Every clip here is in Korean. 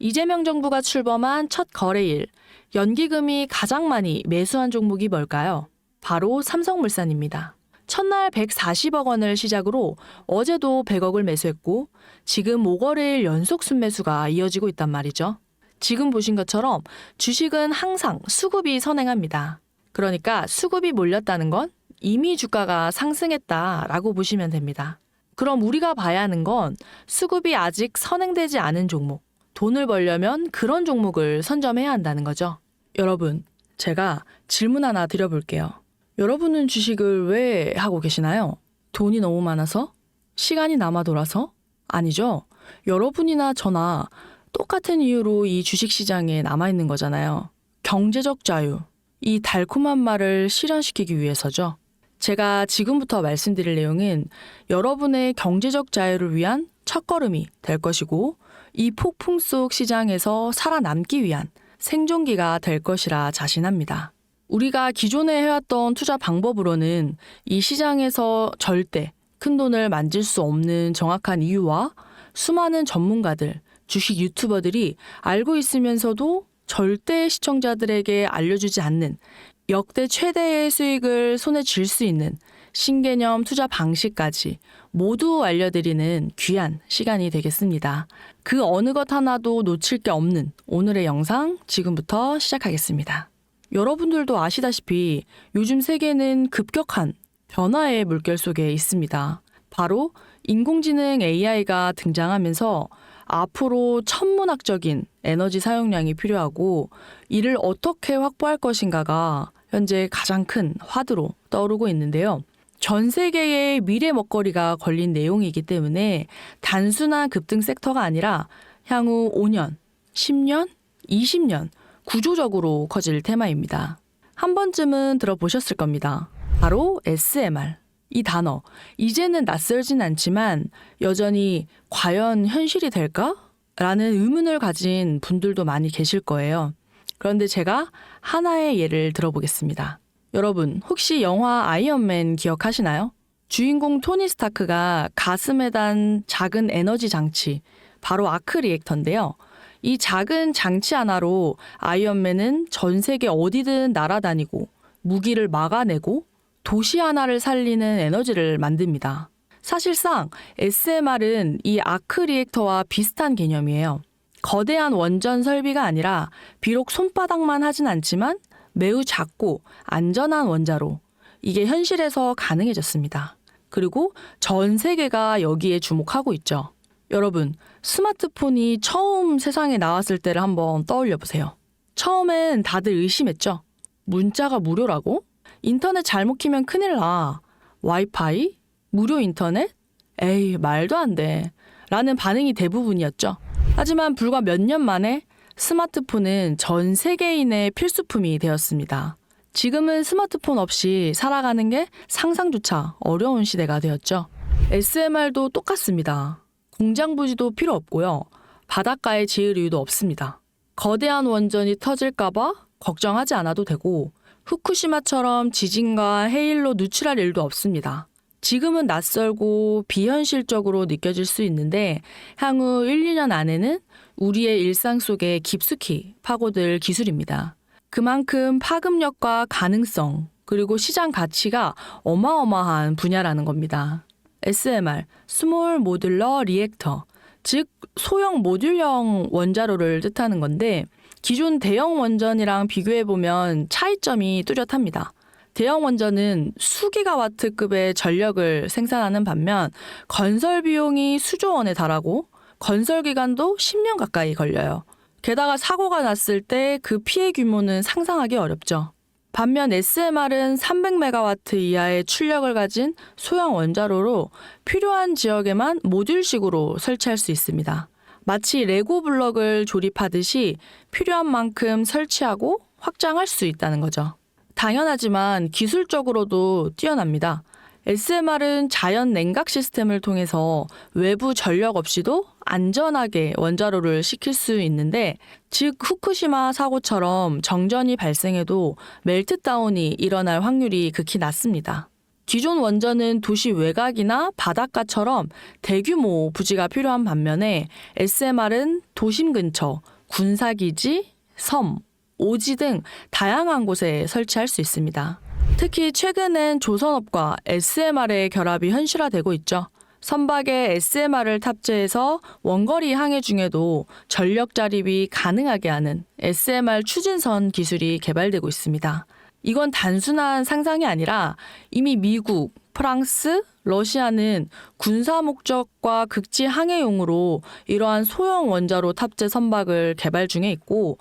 이재명 정부가 출범한 첫 거래일, 연기금이 가장 많이 매수한 종목이 뭘까요? 바로 삼성물산입니다. 첫날 140억 원을 시작으로 어제도 100억을 매수했고 지금 5거래일 연속 순매수가 이어지고 있단 말이죠. 지금 보신 것처럼 주식은 항상 수급이 선행합니다. 그러니까 수급이 몰렸다는 건 이미 주가가 상승했다라고 보시면 됩니다. 그럼 우리가 봐야 하는 건 수급이 아직 선행되지 않은 종목, 돈을 벌려면 그런 종목을 선점해야 한다는 거죠. 여러분, 제가 질문 하나 드려볼게요. 여러분은 주식을 왜 하고 계시나요? 돈이 너무 많아서? 시간이 남아 돌아서? 아니죠. 여러분이나 저나 똑같은 이유로 이 주식시장에 남아있는 거잖아요. 경제적 자유, 이 달콤한 말을 실현시키기 위해서죠. 제가 지금부터 말씀드릴 내용은 여러분의 경제적 자유를 위한 첫걸음이 될 것이고 이 폭풍 속 시장에서 살아남기 위한 생존기가 될 것이라 자신합니다. 우리가 기존에 해왔던 투자 방법으로는 이 시장에서 절대 큰 돈을 만질 수 없는 정확한 이유와 수많은 전문가들, 주식 유튜버들이 알고 있으면서도 절대 시청자들에게 알려주지 않는 역대 최대의 수익을 손에 쥘 수 있는 신개념 투자 방식까지 모두 알려드리는 귀한 시간이 되겠습니다. 그 어느 것 하나도 놓칠 게 없는 오늘의 영상 지금부터 시작하겠습니다. 여러분들도 아시다시피 요즘 세계는 급격한 변화의 물결 속에 있습니다. 바로 인공지능 AI가 등장하면서 앞으로 천문학적인 에너지 사용량이 필요하고 이를 어떻게 확보할 것인가가 현재 가장 큰 화두로 떠오르고 있는데요. 전 세계의 미래 먹거리가 걸린 내용이기 때문에 단순한 급등 섹터가 아니라 향후 5년, 10년, 20년 구조적으로 커질 테마입니다. 한 번쯤은 들어보셨을 겁니다. 바로 SMR. 이 단어, 이제는 낯설진 않지만 여전히 과연 현실이 될까? 라는 의문을 가진 분들도 많이 계실 거예요. 그런데 제가 하나의 예를 들어보겠습니다. 여러분, 혹시 영화 아이언맨 기억하시나요? 주인공 토니 스타크가 가슴에 단 작은 에너지 장치, 바로 아크 리액터인데요. 이 작은 장치 하나로 아이언맨은 전 세계 어디든 날아다니고 무기를 막아내고 도시 하나를 살리는 에너지를 만듭니다. 사실상 SMR은 이 아크 리액터와 비슷한 개념이에요. 거대한 원전 설비가 아니라 비록 손바닥만 하진 않지만 매우 작고 안전한 원자로 이게 현실에서 가능해졌습니다. 그리고 전 세계가 여기에 주목하고 있죠. 여러분, 스마트폰이 처음 세상에 나왔을 때를 한번 떠올려 보세요. 처음엔 다들 의심했죠. 문자가 무료라고? 인터넷 잘못 키면 큰일 나. 와이파이? 무료 인터넷? 에이, 말도 안 돼. 라는 반응이 대부분이었죠. 하지만 불과 몇 년 만에 스마트폰은 전 세계인의 필수품이 되었습니다. 지금은 스마트폰 없이 살아가는 게 상상조차 어려운 시대가 되었죠. SMR도 똑같습니다. 공장 부지도 필요 없고요. 바닷가에 지을 이유도 없습니다. 거대한 원전이 터질까봐 걱정하지 않아도 되고 후쿠시마처럼 지진과 해일로 누출할 일도 없습니다. 지금은 낯설고 비현실적으로 느껴질 수 있는데 향후 1, 2년 안에는 우리의 일상 속에 깊숙이 파고들 기술입니다. 그만큼 파급력과 가능성 그리고 시장 가치가 어마어마한 분야라는 겁니다. SMR, 스몰 모듈러 리액터, 즉 소형 모듈형 원자로를 뜻하는 건데 기존 대형 원전이랑 비교해보면 차이점이 뚜렷합니다. 대형 원전은 수기가와트급의 전력을 생산하는 반면 건설 비용이 수조 원에 달하고 건설 기간도 10년 가까이 걸려요. 게다가 사고가 났을 때 그 피해 규모는 상상하기 어렵죠. 반면 SMR은 300메가와트 이하의 출력을 가진 소형 원자로로 필요한 지역에만 모듈식으로 설치할 수 있습니다. 마치 레고 블럭을 조립하듯이 필요한 만큼 설치하고 확장할 수 있다는 거죠. 당연하지만 기술적으로도 뛰어납니다. SMR은 자연 냉각 시스템을 통해서 외부 전력 없이도 안전하게 원자로를 식힐 수 있는데 즉 후쿠시마 사고처럼 정전이 발생해도 멜트다운이 일어날 확률이 극히 낮습니다. 기존 원전은 도시 외곽이나 바닷가처럼 대규모 부지가 필요한 반면에 SMR은 도심 근처, 군사기지, 섬, 오지 등 다양한 곳에 설치할 수 있습니다. 특히 최근엔 조선업과 SMR의 결합이 현실화되고 있죠. 선박에 SMR을 탑재해서 원거리 항해 중에도 전력 자립이 가능하게 하는 SMR 추진선 기술이 개발되고 있습니다. 이건 단순한 상상이 아니라 이미 미국, 프랑스, 러시아는 군사 목적과 극지 항해용으로 이러한 소형 원자로 탑재 선박을 개발 중에 있고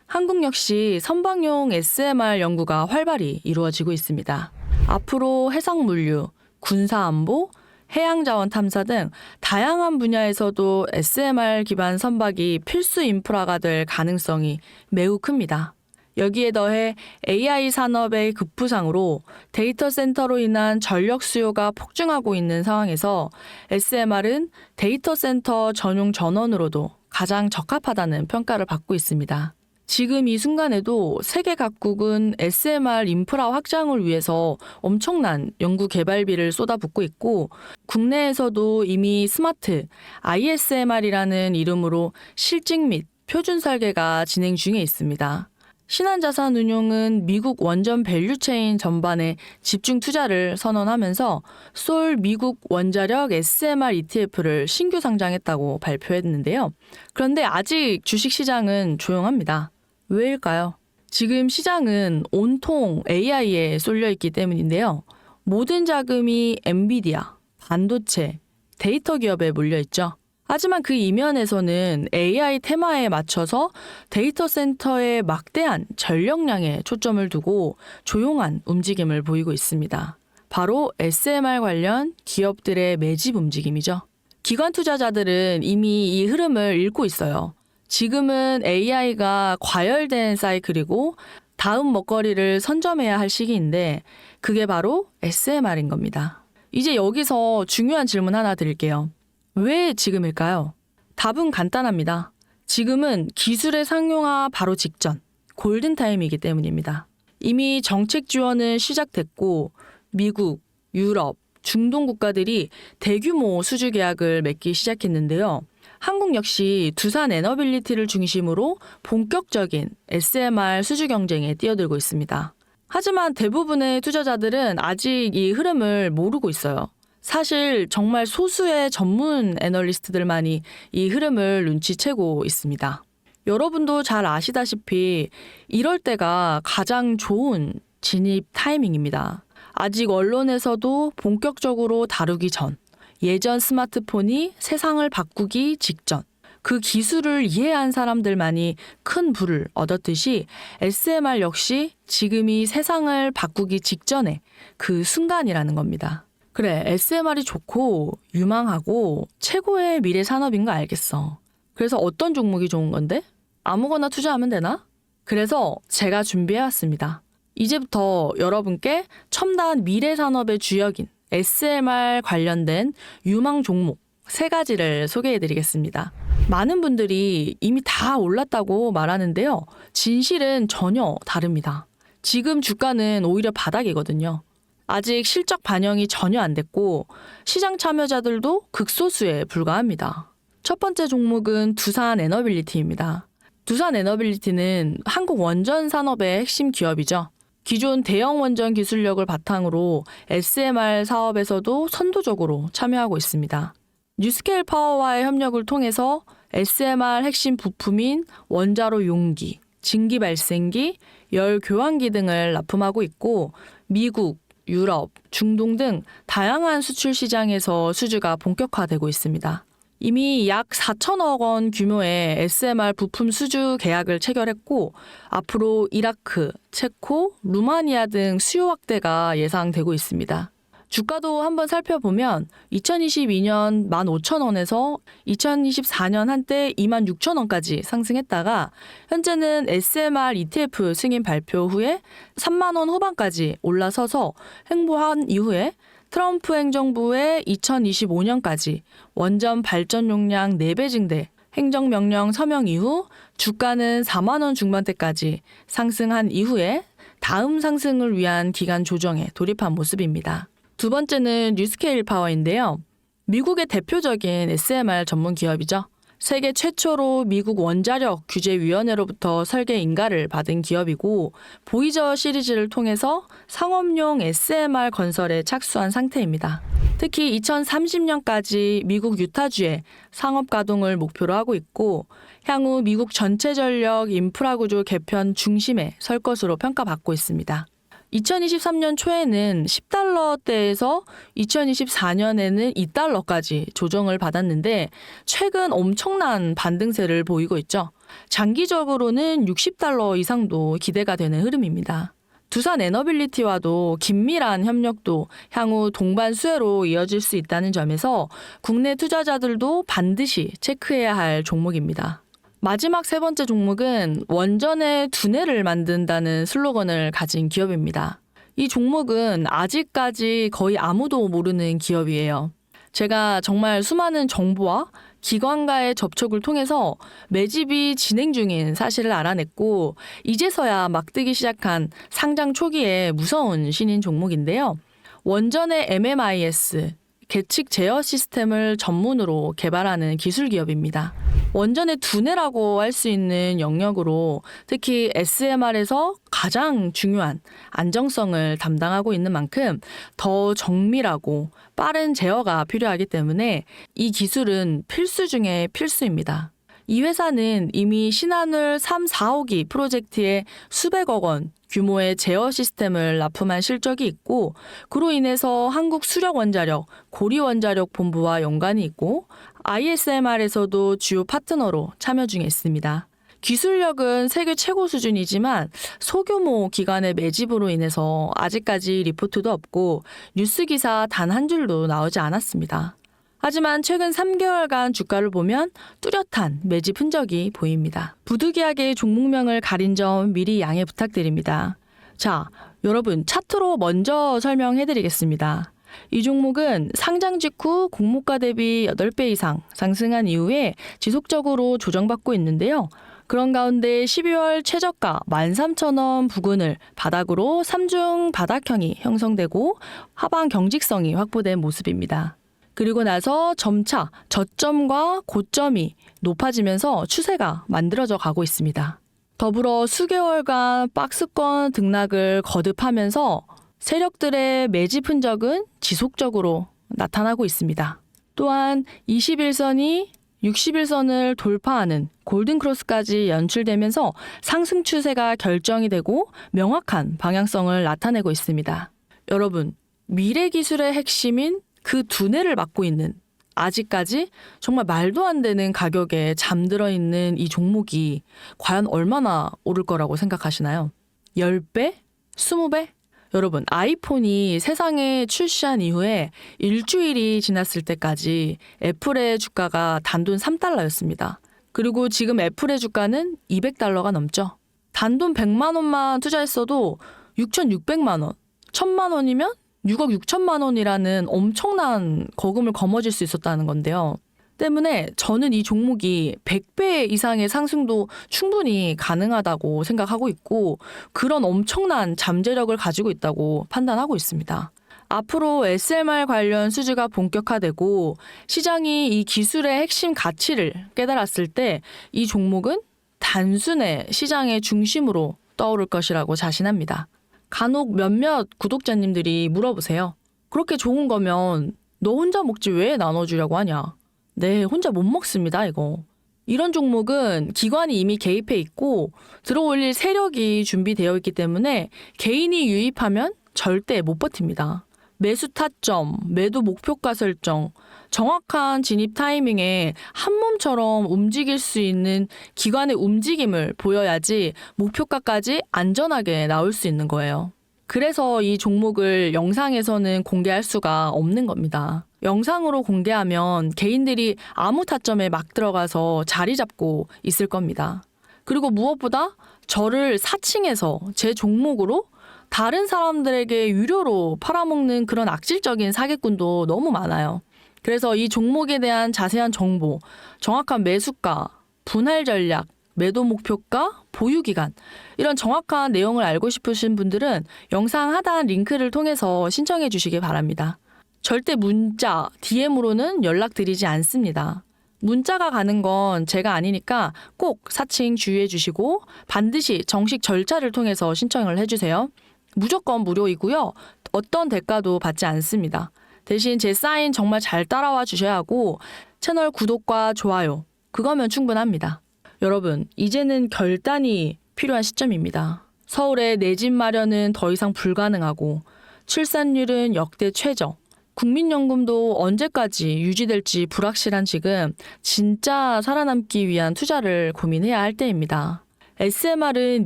한국 역시 선박용 SMR 연구가 활발히 이루어지고 있습니다. 앞으로 해상물류, 군사안보, 해양자원 탐사 등 다양한 분야에서도 SMR 기반 선박이 필수 인프라가 될 가능성이 매우 큽니다. 여기에 더해 AI 산업의 급부상으로 데이터 센터로 인한 전력 수요가 폭증하고 있는 상황에서 SMR은 데이터 센터 전용 전원으로도 가장 적합하다는 평가를 받고 있습니다. 지금 이 순간에도 세계 각국은 SMR 인프라 확장을 위해서 엄청난 연구 개발비를 쏟아붓고 있고 국내에서도 이미 스마트 ISMR이라는 이름으로 실증 및 표준 설계가 진행 중에 있습니다. 신한자산운용은 미국 원전 밸류체인 전반에 집중 투자를 선언하면서 솔 미국 원자력 SMR ETF를 신규 상장했다고 발표했는데요. 그런데 아직 주식시장은 조용합니다. 왜일까요? 지금 시장은 온통 AI에 쏠려있기 때문인데요. 모든 자금이 엔비디아, 반도체, 데이터 기업에 몰려있죠. 하지만 그 이면에서는 AI 테마에 맞춰서 데이터 센터의 막대한 전력량에 초점을 두고 조용한 움직임을 보이고 있습니다. 바로 SMR 관련 기업들의 매집 움직임이죠. 기관 투자자들은 이미 이 흐름을 읽고 있어요. 지금은 AI가 과열된 사이클이고 다음 먹거리를 선점해야 할 시기인데 그게 바로 SMR인 겁니다. 이제 여기서 중요한 질문 하나 드릴게요. 왜 지금일까요? 답은 간단합니다. 지금은 기술의 상용화 바로 직전, 골든타임이기 때문입니다. 이미 정책 지원은 시작됐고 미국, 유럽, 중동 국가들이 대규모 수주 계약을 맺기 시작했는데요. 한국 역시 두산 에너빌리티를 중심으로 본격적인 SMR 수주 경쟁에 뛰어들고 있습니다. 하지만 대부분의 투자자들은 아직 이 흐름을 모르고 있어요. 사실 정말 소수의 전문 애널리스트들만이 이 흐름을 눈치채고 있습니다. 여러분도 잘 아시다시피 이럴 때가 가장 좋은 진입 타이밍입니다. 아직 언론에서도 본격적으로 다루기 전, 예전 스마트폰이 세상을 바꾸기 직전, 그 기술을 이해한 사람들만이 큰 부를 얻었듯이 SMR 역시 지금이 세상을 바꾸기 직전의 그 순간이라는 겁니다. 그래, SMR이 좋고 유망하고 최고의 미래 산업인 거 알겠어. 그래서 어떤 종목이 좋은 건데? 아무거나 투자하면 되나? 그래서 제가 준비해왔습니다. 이제부터 여러분께 첨단 미래 산업의 주역인 SMR 관련된 유망 종목 3가지를 소개해드리겠습니다. 많은 분들이 이미 다 올랐다고 말하는데요. 진실은 전혀 다릅니다. 지금 주가는 오히려 바닥이거든요. 아직 실적 반영이 전혀 안 됐고 시장 참여자들도 극소수에 불과합니다. 첫 번째 종목은 두산 에너빌리티입니다. 두산 에너빌리티는 한국 원전 산업의 핵심 기업이죠. 기존 대형 원전 기술력을 바탕으로 SMR 사업에서도 선도적으로 참여하고 있습니다. 뉴스케일 파워와의 협력을 통해서 SMR 핵심 부품인 원자로 용기, 증기 발생기, 열 교환기 등을 납품하고 있고 미국, 유럽, 중동 등 다양한 수출 시장에서 수주가 본격화되고 있습니다. 이미 약 4천억 원 규모의 SMR 부품 수주 계약을 체결했고 앞으로 이라크, 체코, 루마니아 등 수요 확대가 예상되고 있습니다. 주가도 한번 살펴보면 2022년 15,000원에서 2024년 한때 26,000원까지 상승했다가 현재는 SMR ETF 승인 발표 후에 3만 원 후반까지 올라서서 횡보한 이후에 트럼프 행정부의 2025년까지 원전 발전 용량 4배 증대 행정명령 서명 이후 주가는 4만 원 중반대까지 상승한 이후에 다음 상승을 위한 기간 조정에 돌입한 모습입니다. 두 번째는 뉴스케일 파워인데요. 미국의 대표적인 SMR 전문 기업이죠. 세계 최초로 미국 원자력 규제위원회로부터 설계 인가를 받은 기업이고 보이저 시리즈를 통해서 상업용 SMR 건설에 착수한 상태입니다. 특히 2030년까지 미국 유타주에 상업 가동을 목표로 하고 있고 향후 미국 전체 전력 인프라 구조 개편 중심에 설 것으로 평가받고 있습니다. 2023년 초에는 10달러대에서 2024년에는 2달러까지 조정을 받았는데 최근 엄청난 반등세를 보이고 있죠. 장기적으로는 60달러 이상도 기대가 되는 흐름입니다. 두산 에너빌리티와도 긴밀한 협력도 향후 동반 수혜로 이어질 수 있다는 점에서 국내 투자자들도 반드시 체크해야 할 종목입니다. 마지막 세 번째 종목은 원전의 두뇌를 만든다는 슬로건을 가진 기업입니다. 이 종목은 아직까지 거의 아무도 모르는 기업이에요. 제가 정말 수많은 정보와 기관과의 접촉을 통해서 매집이 진행 중인 사실을 알아냈고 이제서야 막 뜨기 시작한 상장 초기에 무서운 신인 종목인데요. 원전의 MMIS, 계측 제어 시스템을 전문으로 개발하는 기술 기업입니다. 원전의 두뇌라고 할 수 있는 영역으로 특히 SMR에서 가장 중요한 안정성을 담당하고 있는 만큼 더 정밀하고 빠른 제어가 필요하기 때문에 이 기술은 필수 중에 필수입니다. 이 회사는 이미 신한울 3, 4호기 프로젝트에 수백억 원 규모의 제어 시스템을 납품한 실적이 있고 그로 인해서 한국수력원자력, 고리원자력 본부와 연관이 있고 ISMR에서도 주요 파트너로 참여 중에 있습니다. 기술력은 세계 최고 수준이지만 소규모 기관의 매집으로 인해서 아직까지 리포트도 없고 뉴스 기사 단 한 줄도 나오지 않았습니다. 하지만 최근 3개월간 주가를 보면 뚜렷한 매집 흔적이 보입니다. 부득이하게 종목명을 가린 점 미리 양해 부탁드립니다. 자, 여러분 차트로 먼저 설명해드리겠습니다. 이 종목은 상장 직후 공모가 대비 8배 이상 상승한 이후에 지속적으로 조정받고 있는데요. 그런 가운데 12월 최저가 13,000원 부근을 바닥으로 3중 바닥형이 형성되고 하방 경직성이 확보된 모습입니다. 그리고 나서 점차 저점과 고점이 높아지면서 추세가 만들어져 가고 있습니다. 더불어 수개월간 박스권 등락을 거듭하면서 세력들의 매집 흔적은 지속적으로 나타나고 있습니다. 또한 21선이 60일선을 돌파하는 골든크로스까지 연출되면서 상승 추세가 결정이 되고 명확한 방향성을 나타내고 있습니다. 여러분, 미래 기술의 핵심인 그 두뇌를 맡고 있는 아직까지 정말 말도 안 되는 가격에 잠들어 있는 이 종목이 과연 얼마나 오를 거라고 생각하시나요? 10배? 20배? 여러분, 아이폰이 세상에 출시한 이후에 일주일이 지났을 때까지 애플의 주가가 단돈 3달러였습니다. 그리고 지금 애플의 주가는 200달러가 넘죠. 단돈 100만 원만 투자했어도 6,600만 원, 1,000만 원이면 6억 6천만 원이라는 엄청난 거금을 거머쥘 수 있었다는 건데요. 때문에 저는 이 종목이 100배 이상의 상승도 충분히 가능하다고 생각하고 있고 그런 엄청난 잠재력을 가지고 있다고 판단하고 있습니다. 앞으로 SMR 관련 수주가 본격화되고 시장이 이 기술의 핵심 가치를 깨달았을 때 이 종목은 단순의 시장의 중심으로 떠오를 것이라고 자신합니다. 간혹 몇몇 구독자님들이 물어보세요. 그렇게 좋은 거면 너 혼자 먹지 왜 나눠주려고 하냐? 네, 혼자 못 먹습니다, 이거. 이런 종목은 기관이 이미 개입해 있고 들어올릴 세력이 준비되어 있기 때문에 개인이 유입하면 절대 못 버팁니다. 매수 타점, 매도 목표가 설정, 정확한 진입 타이밍에 한 몸처럼 움직일 수 있는 기관의 움직임을 보여야지 목표가까지 안전하게 나올 수 있는 거예요. 그래서 이 종목을 영상에서는 공개할 수가 없는 겁니다. 영상으로 공개하면 개인들이 아무 타점에 막 들어가서 자리 잡고 있을 겁니다. 그리고 무엇보다 저를 사칭해서 제 종목으로 다른 사람들에게 유료로 팔아먹는 그런 악질적인 사기꾼도 너무 많아요. 그래서 이 종목에 대한 자세한 정보, 정확한 매수가, 분할 전략, 매도 목표가, 보유 기간 이런 정확한 내용을 알고 싶으신 분들은 영상 하단 링크를 통해서 신청해 주시기 바랍니다. 절대 문자, DM으로는 연락드리지 않습니다. 문자가 가는 건 제가 아니니까 꼭 사칭 주의해 주시고 반드시 정식 절차를 통해서 신청을 해주세요. 무조건 무료이고요. 어떤 대가도 받지 않습니다. 대신 제 사인 정말 잘 따라와 주셔야 하고 채널 구독과 좋아요, 그거면 충분합니다. 여러분, 이제는 결단이 필요한 시점입니다. 서울의 내 집 마련은 더 이상 불가능하고 출산율은 역대 최저, 국민연금도 언제까지 유지될지 불확실한 지금 진짜 살아남기 위한 투자를 고민해야 할 때입니다. SMR은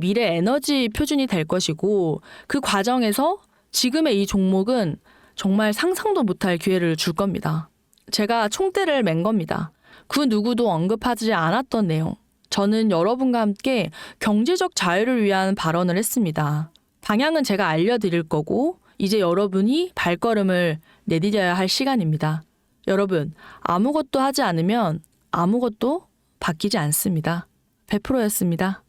미래 에너지 표준이 될 것이고 그 과정에서 지금의 이 종목은 정말 상상도 못할 기회를 줄 겁니다. 제가 총대를 맨 겁니다. 그 누구도 언급하지 않았던 내용. 저는 여러분과 함께 경제적 자유를 위한 발언을 했습니다. 방향은 제가 알려드릴 거고 이제 여러분이 발걸음을 내디뎌야 할 시간입니다. 여러분, 아무것도 하지 않으면 아무것도 바뀌지 않습니다. 100%였습니다.